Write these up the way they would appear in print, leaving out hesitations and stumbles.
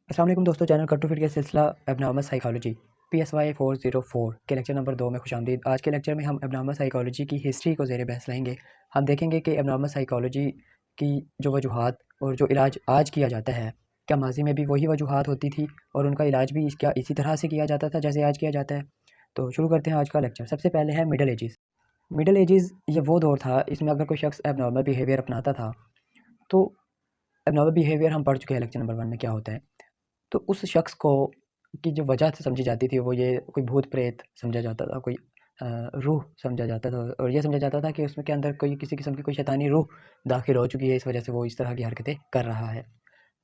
अस्सलाम वालेकुम दोस्तों, चैनल कट टू फिट का सिलसिला एबनॉर्मल साइकोलॉजी PSY 404 के लेक्चर नंबर 2 में खुशामदीद। आज के लेक्चर में हम एबनॉर्मल साइकोलॉजी की हिस्ट्री को ज़ेर बहस लेंगे। हम देखेंगे कि एबनॉर्मल साइकोलॉजी की जो वजूहात और जो इलाज आज किया जाता है, क्या माजी में भी वही वजूहात होती थी और उनका इलाज भी क्या इसी तरह से किया जाता था जैसे आज किया जाता है। तो शुरू करते हैं आज का लेक्चर। सबसे पहले है मिडल एजेस। मिडल एजेस ये वो दौर था, इसमें अगर कोई शख्स एबनॉर्मल बिहेवियर अपनाता था तो एबनॉर्मल बिहेवियर हम पढ़ चुके हैं लेक्चर नंबर 1 में क्या होता है। तो उस शख्स को की जो वजह से समझी जाती थी वो ये कोई भूत प्रेत समझा जाता था, कोई रूह समझा जाता था और ये समझा जाता था कि उसमें के अंदर कोई किसी किस्म की कोई शैतानी रूह दाखिल हो चुकी है, इस वजह से वो इस तरह की हरकतें कर रहा है।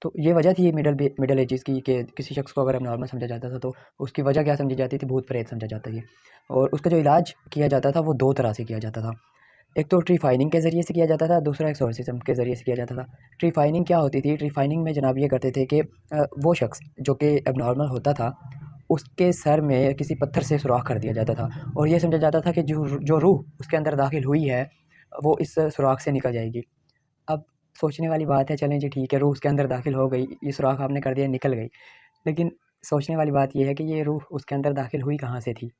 तो ये वजह थी मिडल एजेस की कि किसी शख्स को अगर नॉर्मल समझा जाता था तो उसकी वजह क्या समझी जाती थी, भूत प्रेत समझा जाता था। और उसका जो इलाज किया जाता था वो दो तरह से किया जाता था। एक तो ट्री फाइनिंग के ज़रिए से किया जाता था, दूसरा एक्सोर्सिज्म के ज़रिए से किया जाता था। ट्री फाइनिंग क्या होती थी? ट्री फाइनिंग में जनाब ये करते थे कि वो शख्स जो कि एबनॉर्मल होता था, उसके सर में किसी पत्थर से सुराख कर दिया जाता था और ये समझा जाता था कि जो जो रूह उसके अंदर दाखिल हुई है, वो इस सुराख से निकल जाएगी। अब सोचने वाली बात है, चलें जी ठीक है, रूह उसके अंदर दाखिल हो गई, ये सुराख आपने कर दिया, निकल गई। लेकिन सोचने वाली बात ये है कि ये रूह उसके अंदर दाखिल हुई कहाँ से थी?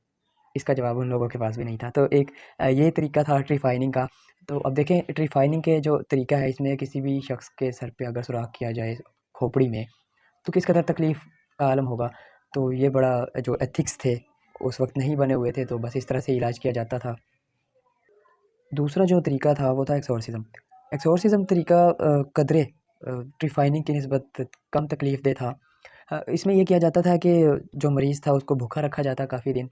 इसका जवाब उन लोगों के पास भी नहीं था। तो एक ये तरीका था ट्री फाइनिंग का। तो अब देखें ट्री फाइनिंग के जो तरीका है, इसमें किसी भी शख्स के सर पे अगर सुराख किया जाए खोपड़ी में, तो किस कदर तकलीफ़ का आलम होगा। तो ये बड़ा जो एथिक्स थे उस वक़्त नहीं बने हुए थे, तो बस इस तरह से इलाज किया जाता था। दूसरा जो तरीका था वो था एक्सॉर्सिज़्म। एक्सॉर्सिज़्म तरीका कदरे ट्री फाइनिंग की निस्बत कम तकलीफ़देह था। इसमें ये किया जाता था कि जो मरीज़ था उसको भूखा रखा जाता काफ़ी दिन,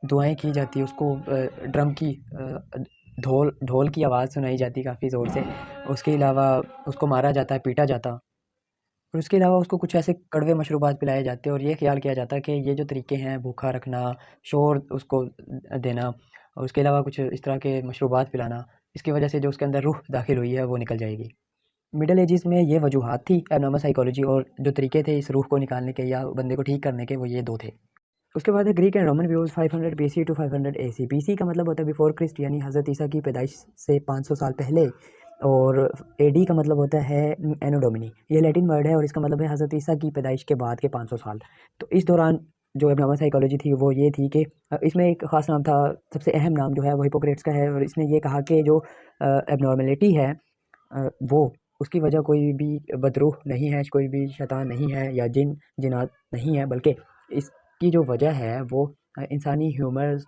दुआएँ की जाती, उसको ड्रम की ढोल ढोल की आवाज़ सुनाई जाती काफ़ी ज़ोर से। उसके अलावा उसको मारा जाता है, पीटा जाता और उसके अलावा उसको कुछ ऐसे कड़वे मशरूबात पिलाए जाते और ये ख़्याल किया जाता कि ये जो तरीके हैं भूखा रखना, शोर उसको देना और उसके अलावा कुछ इस तरह के मशरूबात पिलाना, इसकी वजह से जो उसके अंदर रूह दाखिल हुई है वो निकल जाएगी। मिडल एजेस में ये वजूहात थी एबनॉर्मल साइकोलॉजी और जो तरीके थे इस रूह को निकालने के या बंदे को ठीक करने के, वो ये 2 थे। उसके बाद है Greek and Roman views 500 BC to 500 AC. BC का मतलब होता है बिफोर क्रिस्ट, यानी हज़रत ईसा की पैदाइश से 500 साल पहले। और एडी का मतलब होता है एनो डोमिनी, ये लैटिन वर्ड है और इसका मतलब है हज़रत ईसा की पैदाइश के बाद के 500 साल। तो इस दौरान जो एबनॉर्मल साइकोलॉजी थी वो ये थी कि इसमें एक ख़ास नाम था, सबसे अहम नाम जो है वो हिपोक्रेट्स का है और इसने ये कहा कि जो एबनॉर्मेलिटी है वो उसकी वजह कोई भी बदरूह नहीं है, कोई भी शैतान नहीं है या जिन्नात नहीं है, बल्कि इसकी जो वजह है वो इंसानी ह्यूमर्स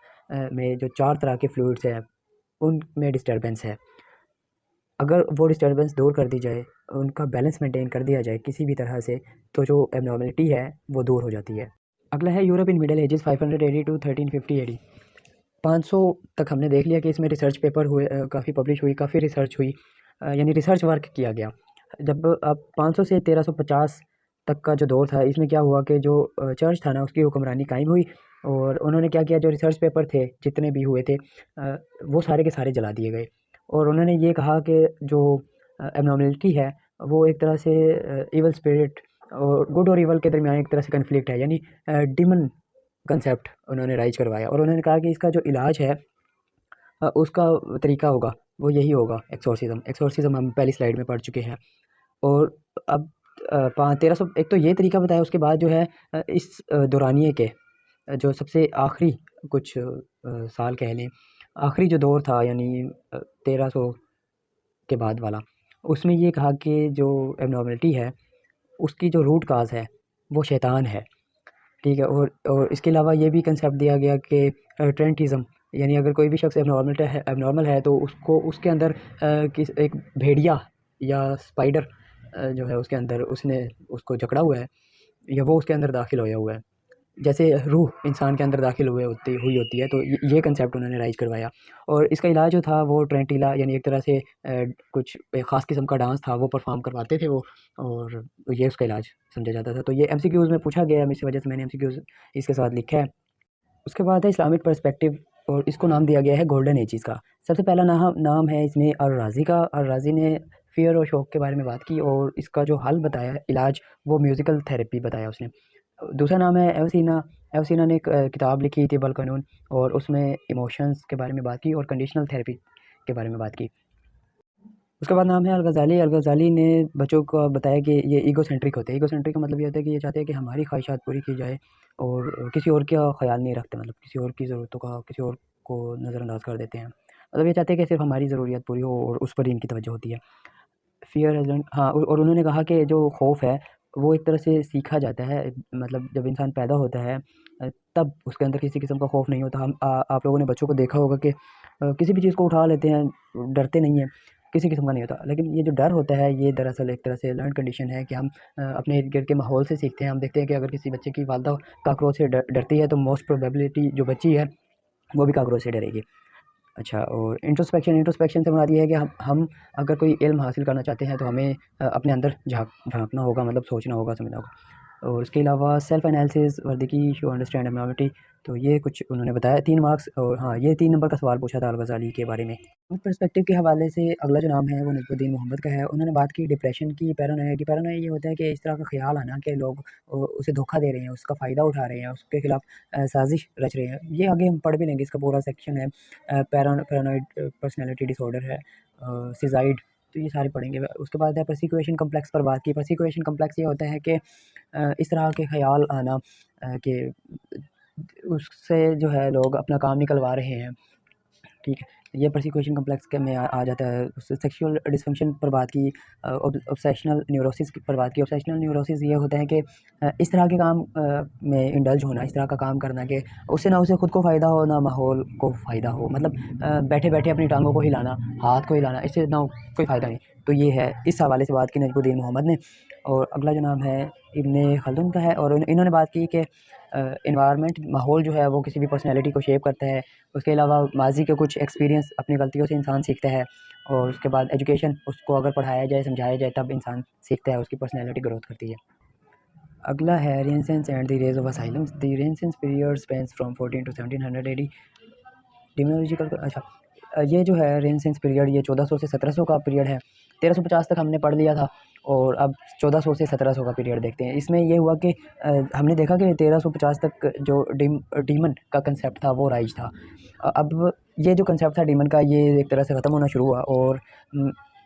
में जो 4 तरह के फ्लूइड्स हैं उनमें डिस्टर्बेंस है। अगर वो डिस्टर्बेंस दूर कर दी जाए, उनका बैलेंस मेंटेन कर दिया जाए किसी भी तरह से, तो जो एबनॉर्मलिटी है वो दूर हो जाती है। अगला है Europe in middle ages 500 AD to 1350 AD. 500 तक हमने देख लिया कि इसमें रिसर्च पेपर हुए, काफ़ी पब्लिश हुई, काफ़ी रिसर्च हुई, यानी रिसर्च वर्क किया गया। जब अब 500 से 1350 तक का जो दौर था, इसमें क्या हुआ कि जो चर्च था ना उसकी हुक्मरानी कायम हुई और उन्होंने क्या किया, जो रिसर्च पेपर थे जितने भी हुए थे वो सारे के सारे जला दिए गए और उन्होंने ये कहा कि जो एबनॉर्मलिटी है वो एक तरह से इवल स्पिरिट और गुड और इवल के दरमियान एक तरह से कन्फ्लिक्ट है, यानी डिमन कंसेप्ट उन्होंने राइज करवाया और उन्होंने कहा कि इसका जो इलाज है उसका तरीका होगा वो यही होगा एक्सोर्सिज्म। एक्सोर्सिज्म हम पहली स्लाइड में पढ़ चुके हैं। और अब 1300 एक तो ये तरीका बताया, उसके बाद जो है इस दौरानिए के जो सबसे आखिरी कुछ साल कह लें, आखिरी जो दौर था यानी 1300 के बाद वाला, उसमें ये कहा कि जो एबनॉर्मलिटी है उसकी जो रूट काज़ है वो शैतान है। ठीक है, और इसके अलावा ये भी कंसेप्ट दिया गया कि ट्रेंटिज़म, यानी अगर कोई भी शख्स एबनॉर्मल है तो उसको उसके अंदर किस एक भेड़िया या स्पाइडर जो है उसके अंदर उसने उसको जकड़ा हुआ है या वो उसके अंदर दाखिल होया हुआ है, जैसे रूह इंसान के अंदर दाखिल हुई होती है। तो ये कंसेप्ट उन्होंने राइज करवाया और इसका इलाज जो था वो ट्रेंटिला, यानी एक तरह से कुछ एक ख़ास किस्म का डांस था वो परफॉर्म करवाते थे वो, और ये उसका इलाज समझा जाता था। तो ये एमसीक्यूज़ में पूछा गया है, इसी वजह से मैंने एमसीक्यूज़ इसके साथ लिखा है। उसके बाद है इस्लामिक पर्सपेक्टिव और इसको नाम दिया गया है गोल्डन एजिस का। सबसे पहला नाम है इसमें अल राज़ी का। अल राज़ी ने फ़ियर और शौक के बारे में बात की और इसका जो हल बताया, इलाज, वो म्यूज़िकल थेरेपी बताया उसने। दूसरा नाम है एवसीना। एवसीना ने एक किताब लिखी थी बल कानून और उसमें इमोशंस के बारे में बात की और कंडीशनल थेरेपी के बारे में बात की। उसके बाद नाम है अल-गज़ाली। अल-गज़ाली ने बच्चों को बताया कि ये ईगोसेंट्रिक होते हैं। ईगोसेंट्रिक का मतलब ये होता है कि ये चाहते हैं कि हमारी ख्वाहिशात पूरी की जाए और किसी और का ख़्याल नहीं रखते, मतलब किसी और की ज़रूरतों का किसी और को नज़रअंदाज कर देते हैं। मतलब ये चाहते हैं कि सिर्फ़ हमारी ज़रूरियात पूरी हो और उस पर ही इनकी तवज्जो होती है। फ़ियर एज़ हाँ, और उन्होंने कहा कि जो खौफ़ है वो एक तरह से सीखा जाता है। मतलब जब इंसान पैदा होता है तब उसके अंदर किसी किस्म का खौफ़ नहीं होता। आप लोगों ने बच्चों को देखा होगा कि किसी भी चीज़ को उठा लेते हैं, डरते नहीं हैं, किसी किस्म का नहीं होता। लेकिन ये जो डर होता है ये दरअसल एक तरह से लर्न्ड कंडीशन है कि हम अपने इर्द-गिर्द के माहौल से सीखते हैं। हम देखते हैं कि अगर किसी बच्चे की वालिदा कॉकरोच से डरती है तो मोस्ट प्रोबेबिलिटी जो बच्ची है वो भी कॉकरोच से डरेगी। अच्छा, और इंट्रोस्पेक्शन से मुराद ये है कि हम अगर कोई इल्म हासिल करना चाहते हैं तो हमें अपने अंदर झाँकना होगा, मतलब सोचना होगा, समझना होगा। और उसके अलावा सेल्फ एनालिसिस, वर्दिकी शो अंडरस्टैंड एब्नॉर्मलिटी, तो ये कुछ उन्होंने बताया 3 मार्क्स। और हाँ, ये 3 नंबर का सवाल पूछा था अल-गज़ाली के बारे में। पर्सपेक्टिव के हवाले से अगला जो नाम है वो नजमुद्दीन मोहम्मद का है। उन्होंने बात की डिप्रेशन की, पैरानोया की। पैरानोया ये होता है कि इस तरह का ख़्याल आना कि लोग उसे धोखा दे रहे हैं, उसका फ़ायदा उठा रहे हैं, उसके खिलाफ साज़िश रच रहे हैं। ये आगे हम पढ़ भी लेंगे, इसका पूरा सेक्शन है। पैरानॉइड पर्सनैलिटी डिसऑर्डर है, सिज़ाइड, तो ये सारे पढ़ेंगे। उसके बाद है पर्सिक्यूएशन कम्प्लेक्स पर बात की। पर्सिक्यूएशन कम्प्लेक्स ये होता है कि इस तरह के ख़्याल आना कि उससे जो है लोग अपना काम निकलवा रहे हैं, ठीक है? ये पर्सिक्यूशन कम्प्लेक्स के में आ जाता है। उससे सेक्सुअल डिस्फंक्शन पर बात की, ऑब्सेशनल न्यूरोसिस पर बात की। ऑब्सेशनल न्यूरोसिस ये होता है कि इस तरह के काम में इंडल्ज होना, इस तरह का काम करना कि उससे ना उसे खुद को फ़ायदा हो, ना माहौल को फ़ायदा हो। मतलब बैठे-बैठे अपनी टाँगों को हिलाना, हाथ को हिलाना, इससे ना कोई फ़ायदा नहीं। तो ये है, इस हवाले से बात की नजमुद्दीन मोहम्मद ने। और अगला जो नाम है इब्न खल्दून का है, और इन्होंने बात की कि एनवायरनमेंट, माहौल जो है वो किसी भी पर्सनैलिटी को शेप करता है। उसके अलावा माज़ी के कुछ एक्सपीरियंस, अपनी गलतियों से इंसान सीखता है। और उसके बाद एजुकेशन, उसको अगर पढ़ाया जाए, समझाया जाए, तब इंसान सीखता है, उसकी पर्सनैलिटी ग्रोथ करती है। अगला है renaissance and the rage of asylums. The renaissance period spans from 14 to 1700 AD. Demonological, अच्छा, ये जो है रेनेसांस पीरियड, ये 1400 से 1700 का पीरियड है। 1350 तक हमने पढ़ लिया था और अब 1400 से 1700 का पीरियड देखते हैं। इसमें ये हुआ कि हमने देखा कि 1350 तक जो डीमन का कंसेप्ट था वो राइज था। अब ये जो कंसेप्ट था डीमन का, ये एक तरह से ख़त्म होना शुरू हुआ और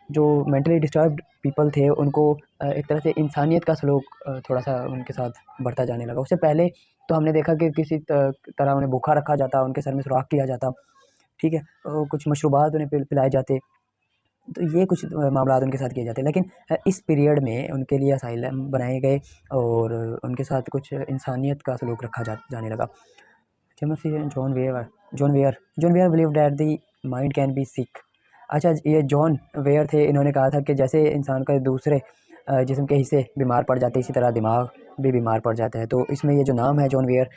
जो मेंटली डिस्टर्ब्ड पीपल थे उनको एक तरह से इंसानियत का सलूक थोड़ा-सा उनके साथ बढ़ता जाने लगा। उससे पहले तो हमने देखा कि किसी तरह उन्हें भूखा रखा जाता, उनके सर में सुराख किया जाता, ठीक है? कुछ मशरूबात उन्हें पिलाए जाते, तो ये कुछ मामलात उनके साथ किए जाते हैं। लेकिन इस पीरियड में उनके लिए असाइलम बनाए गए और उनके साथ कुछ इंसानियत का सलूक रखा जाने लगा। Timothy John Weyer believed that the mind can be sick. अच्छा, ये जॉन वेयर थे, इन्होंने कहा था कि जैसे इंसान का दूसरे जिस्म के हिस्से बीमार पड़ जाते हैं, इसी तरह दिमाग भी बीमार पड़ जाता है। तो इसमें ये जो नाम है जॉन वेयर,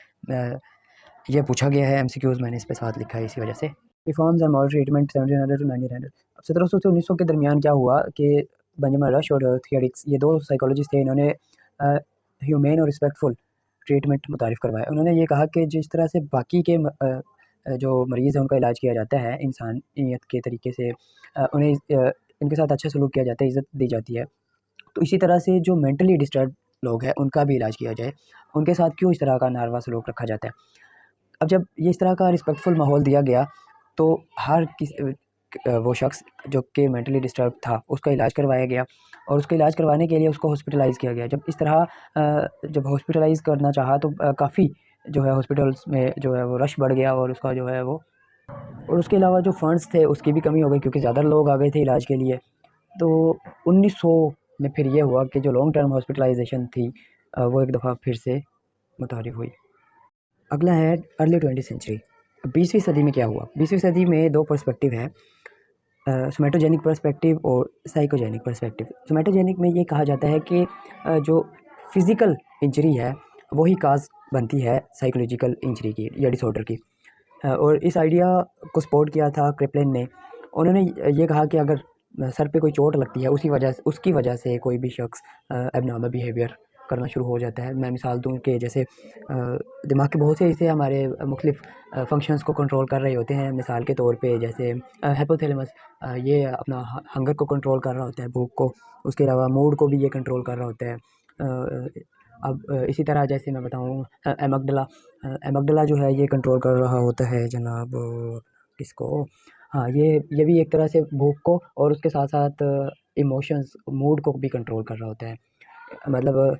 ये पूछा गया है एमसीक्यूज़, मैंने इस पे साथ लिखा है इसी वजह से। Reforms and moral treatment 1700 to 1900। अब 1700 से 1900 के दरमियान क्या हुआ कि बेंजामिन रश और थियोरिक्स, ये दो साइकोलॉजिस्ट थे, इन्होंने ह्यूमेन और रिस्पेक्टफुल ट्रीटमेंट मुतारिफ़ करवाया। उन्होंने ये कहा कि जिस तरह से बाकी के जो मरीज़ हैं उनका इलाज किया जाता है इंसानियत के तरीके से, उन्हें इनके साथ अच्छा सलूक किया जाता है, इज़्ज़त दी जाती है, तो इसी तरह से जो मेंटली डिस्टर्ब लोग हैं उनका भी इलाज किया जाए, उनके साथ क्यों इस तरह का नारवा सलूक रखा जाता है। अब जब ये इस तरह का रिस्पेक्टफुल माहौल दिया गया तो हर वो शख्स जो कि मेंटली डिस्टर्ब था उसका इलाज करवाया गया और उसका इलाज करवाने के लिए उसको हॉस्पिटलाइज़ किया गया। जब इस तरह जब हॉस्पिटलाइज़ करना चाहा तो काफ़ी जो है हॉस्पिटल्स में जो है वो रश बढ़ गया और उसका जो है वो, और उसके अलावा जो फंड्स थे उसकी भी कमी हो गई क्योंकि ज़्यादा लोग आ गए थे इलाज के लिए। तो 1900 में फिर ये हुआ कि जो लॉन्ग टर्म हॉस्पिटलाइजेशन थी वो एक दफ़ा फिर से मुतारिफ़ हुई। अगला है अर्ली 20वीं सेंचुरी। 20वीं सदी में क्या हुआ? 20वीं सदी में दो पर्सपेक्टिव हैं, सोमैटोजेनिक पर्सपेक्टिव और साइकोजेनिक पर्सपेक्टिव। सोमैटोजेनिक में ये कहा जाता है कि जो फिज़िकल इंजरी है वही काज़ बनती है साइकोलॉजिकल इंजरी की या डिसऑर्डर की। और इस आइडिया को सपोर्ट किया था क्रिपलिन ने। उन्होंने ये कहा कि अगर सर पे कोई चोट लगती है उसकी वजह से कोई भी शख्स एबनॉर्मल बिहेवियर करना शुरू हो जाता है। मैं मिसाल दूँ कि जैसे दिमाग के बहुत से हिस्से हमारे मुख्तलिफ फ़ंक्शंस को कंट्रोल कर रहे होते हैं। मिसाल के तौर पे जैसे हाइपोथैलेमस, ये अपना हंगर को कंट्रोल कर रहा होता है, भूख को। उसके अलावा मूड को भी ये कंट्रोल कर रहा होता है। अब इसी तरह जैसे मैं बताऊँ एमिगडाला, एमिगडाला जो है ये कंट्रोल कर रहा होता है जनाब किसको, हाँ, ये भी एक तरह से भूख को और उसके साथ साथ इमोशंस मूड को भी कंट्रोल कर रहा होता है। मतलब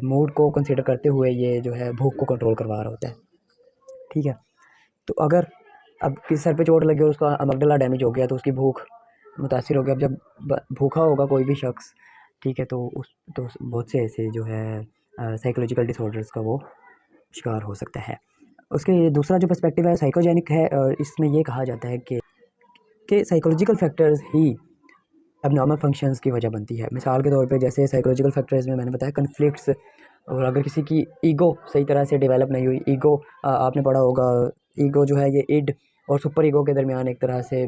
मूड को कंसिडर करते हुए ये जो है भूख को कंट्रोल करवा रहा होता है। ठीक है, तो अगर अब किसी सर पे चोट लगी और उसका अमिगडाला डैमेज हो गया तो उसकी भूख मुतासिर हो गया। अब जब भूखा होगा कोई भी शख्स, ठीक है, तो बहुत से ऐसे जो है साइकोलॉजिकल डिसऑर्डर्स का वो शिकार हो सकता है। उसके दूसरा जो पर्सपेक्टिव है साइकोजेनिक है, और इसमें ये कहा जाता है कि साइकोलॉजिकल फैक्टर्स ही एबनॉर्मल फंक्शंस की वजह बनती है। मिसाल के तौर पे जैसे साइकोलॉजिकल फैक्टर्स में मैंने बताया कन्फ्लिक्ट्स, और अगर किसी की ईगो सही तरह से डेवलप नहीं हुई, ईगो आपने पढ़ा होगा, ईगो जो है ये इड और सुपर ईगो के दरमियान एक तरह से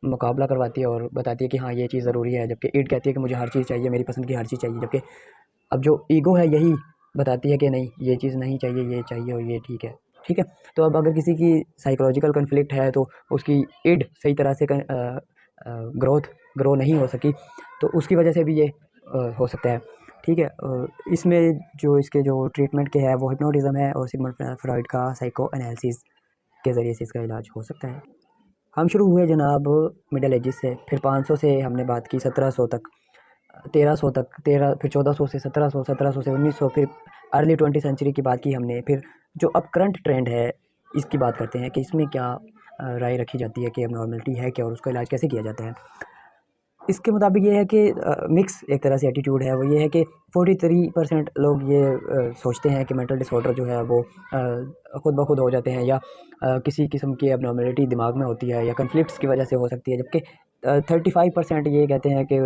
मुकाबला करवाती है और बताती है कि हाँ ये चीज़ ज़रूरी है, जबकि इड कहती है कि मुझे हर चीज़ चाहिए, मेरी पसंद की हर चीज़ चाहिए। जबकि अब जो ईगो है यही बताती है कि नहीं ये चीज़ नहीं चाहिए, ये चाहिए और ये ठीक है। ठीक है, तो अब अगर किसी की साइकोलॉजिकल कन्फ्लिक्ट है तो उसकी इड सही तरह से ग्रो नहीं हो सकी, तो उसकी वजह से भी ये हो सकता है। ठीक है, इसमें जो इसके जो ट्रीटमेंट के है वो हिप्नोटिज्म है और सिगमंड फ्रॉइड का साइको एनालिसिस के ज़रिए से इसका इलाज हो सकता है। हम शुरू हुए जनाब मिडल एजेस से, फिर 500 से हमने बात की 1700 तक, 1300 तक, 13 फिर 1400 से 1700, 1700 से 1900, फिर अर्ली 20 सेंचुरी की बात की हमने। फिर जो अब करंट ट्रेंड है इसकी बात करते हैं कि इसमें क्या राय रखी जाती है कि एबनॉर्मलिटी है क्या और उसका इलाज कैसे किया जाता है। इसके मुताबिक ये है कि मिक्स एक तरह से एटीट्यूड है, वो ये है कि 43% लोग ये सोचते हैं कि मेंटल डिसऑर्डर जो है वो खुद ब खुद हो जाते हैं या किसी किस्म की एबनॉर्मलिटी दिमाग में होती है या कन्फ्लिक्ट्स की वजह से हो सकती है। जबकि 35% ये कहते हैं कि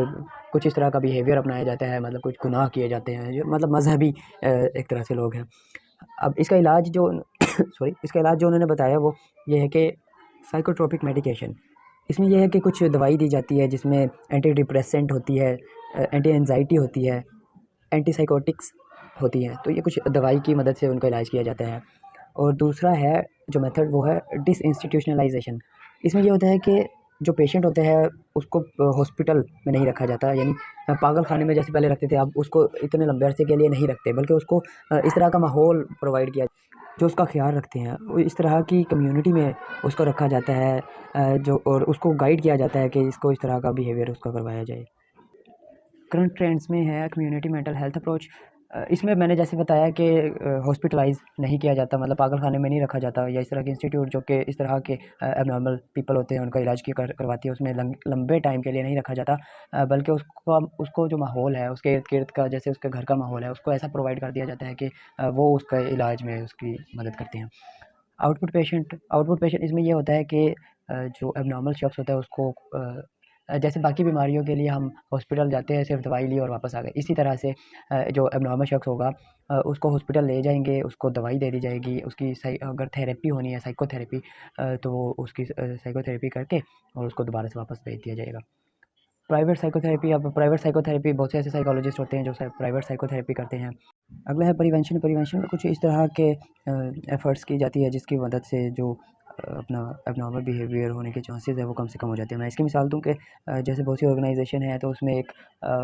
कुछ इस तरह का बिहेवियर अपनाया जाता है, मतलब कुछ गुनाह किए जाते हैं, जो मतलब मजहबी एक तरह से लोग हैं। अब इसका इलाज जो सॉरी, इसका इलाज जो उन्होंने बताया वो ये है कि साइकोट्रोपिक मेडिकेशन। इसमें यह है कि कुछ दवाई दी जाती है जिसमें एंटी डिप्रेसेंट होती है, एंटी एंजाइटी होती है, एंटी साइकोटिक्स होती हैं, तो ये कुछ दवाई की मदद से उनका इलाज किया जाता है। और दूसरा है जो मेथड वो है डिसइंस्टीट्यूशनलाइजेशन। इसमें ये होता है कि जो पेशेंट होते हैं उसको हॉस्पिटल में नहीं रखा जाता, यानी पागल खाने में जैसे पहले रखते थे, अब उसको इतने लंबे अरसे के लिए नहीं रखते, बल्कि उसको इस तरह का माहौल प्रोवाइड किया जो उसका ख्याल रखते हैं। वो इस तरह की कम्युनिटी में उसको रखा जाता है, जो और उसको गाइड किया जाता है कि इसको इस तरह का बिहेवियर उसका करवाया जाए। करंट ट्रेंड्स में है कम्युनिटी मेंटल हेल्थ अप्रोच। इसमें मैंने जैसे बताया कि हॉस्पिटलाइज नहीं किया जाता, मतलब पागल खाने में नहीं रखा जाता, या इस तरह के इंस्टीट्यूट जो कि इस तरह के एबनॉर्मल पीपल होते हैं उनका इलाज करवाती है, उसमें लंबे टाइम के लिए नहीं रखा जाता, बल्कि उसको जो माहौल है उसके इर्द गिर्द का, जैसे उसके घर का माहौल है, उसको ऐसा प्रोवाइड कर दिया जाता है कि वो उसका इलाज में उसकी मदद करते हैं। आउटपुट पेशेंट इसमें ये होता है कि जो एबनॉर्मल शख्स होता है उसको जैसे बाकी बीमारियों के लिए हम हॉस्पिटल जाते हैं, सिर्फ दवाई ली और वापस आ गए, इसी तरह से जो एबनॉर्मल शख्स होगा उसको हॉस्पिटल ले जाएंगे, उसको दवाई दे दी जाएगी, उसकी अगर थेरेपी होनी है साइकोथेरेपी, तो उसकी साइकोथेरेपी करके और उसको दोबारा से वापस भेज दिया जाएगा। प्राइवेट साइकोथेरेपी, अब प्राइवेट साइकोथेरेपी बहुत से ऐसे साइकोलॉजिस्ट होते हैं जो प्राइवेट साइकोथेरेपी करते हैं। अगला है प्रिवेंशन। प्रिवेंशन में कुछ इस तरह के एफ़र्ट्स की जाती है जिसकी मदद से जो अपना एबनॉर्मल बिहेवियर होने के चांसेस है वो कम से कम हो जाते हैं। मैं इसकी मिसाल दूँ कि जैसे बहुत सी ऑर्गेनाइजेशन है तो उसमें एक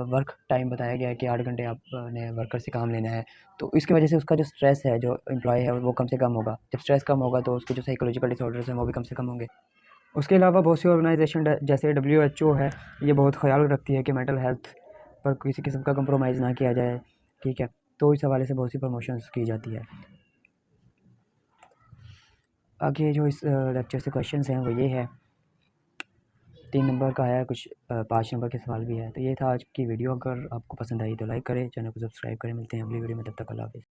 वर्क टाइम बताया गया है कि 8 घंटे आपने वर्कर से काम लेना है, तो इसकी वजह से उसका जो स्ट्रेस है जो एम्प्लॉय है वो कम से कम होगा। जब स्ट्रेस कम होगा तो उसके जो साइकोलॉजिकल डिसऑर्डर्स हैं वो भी कम से कम होंगे। उसके अलावा बहुत सी ऑर्गेनाइजेशन जैसे WHO है, ये बहुत ख्याल रखती है कि मेंटल हेल्थ पर किसी किस्म का कंप्रोमाइज़ ना किया जाए। ठीक है, तो इस हवाले से बहुत सी प्रमोशंस की जाती है। आगे जो इस लेक्चर से क्वेश्चंस हैं वो ये है, 3 नंबर का है, कुछ 5 नंबर के सवाल भी है। तो ये था आज की वीडियो। अगर आपको पसंद आई तो लाइक करें, चैनल को सब्सक्राइब करें। मिलते हैं अगली वीडियो में, तब तक अल्लाह हाफ़िज़।